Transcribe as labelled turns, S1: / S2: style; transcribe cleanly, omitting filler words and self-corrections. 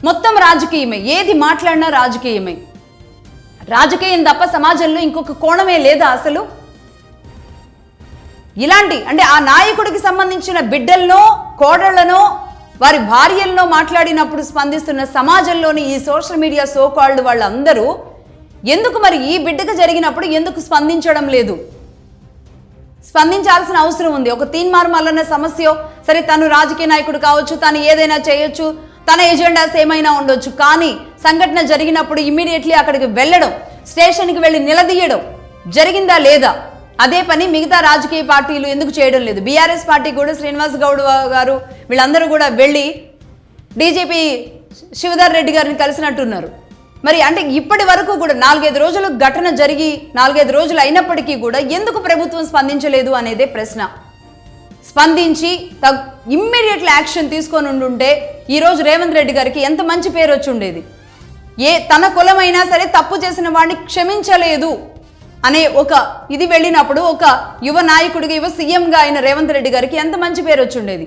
S1: మొత్తం రాజకీయమే, ఏది మాట్లాడినా రాజకీయమే. రాజకీయం తప్ప సమాజంలో ఇంకొక కోణమే లేదా అసలు? ఇలాంటి అంటే ఆ నాయకుడికి సంబంధించిన బిడ్డలనో కోడళ్లనో వారి భార్యలనో మాట్లాడినప్పుడు స్పందిస్తున్న సమాజంలోని ఈ సోషల్ మీడియా సోకాల్డ్ వాళ్ళందరూ ఎందుకు మరి ఈ బిడ్డకు జరిగినప్పుడు ఎందుకు స్పందించడం లేదు? స్పందించాల్సిన అవసరం ఉంది. ఒక తీన్మార్ మల్లన్న సమస్య, సరే తను రాజకీయ నాయకుడు కావచ్చు, తను ఏదైనా చేయొచ్చు, తన ఎజెండాస్ ఏమైనా ఉండొచ్చు, కానీ సంఘటన జరిగినప్పుడు ఇమ్మీడియట్లీ అక్కడికి వెళ్ళడం, స్టేషన్కి వెళ్ళి నిలదీయడం జరిగిందా లేదా? అదే పని మిగతా రాజకీయ పార్టీలు ఎందుకు చేయడం లేదు? బీఆర్ఎస్ పార్టీ కూడా శ్రీనివాస్ గౌడ్ గారు వీళ్ళందరూ కూడా వెళ్ళి డీజీపీ శివధర్ రెడ్డి గారిని కలిసినట్టున్నారు. మరి అంటే ఇప్పటి వరకు కూడా 4-5 రోజులు ఘటన జరిగి 4-5 రోజులు అయినప్పటికీ కూడా ఎందుకు ప్రభుత్వం స్పందించలేదు అనేదే ప్రశ్న. స్పందించి ఇమ్మీడియట్లీ యాక్షన్ తీసుకొని ఉండుంటే ఈరోజు రేవంత్ రెడ్డి గారికి ఎంత మంచి పేరు వచ్చి ఉండేది. తన కులమైనా సరే తప్పు చేసిన వాడిని క్షమించలేదు అనే ఒక ఇది వెళ్ళినప్పుడు ఒక యువ నాయకుడిగా యువ సీఎంగా అయిన రేవంత్ రెడ్డి గారికి ఎంత మంచి పేరు వచ్చి ఉండేది.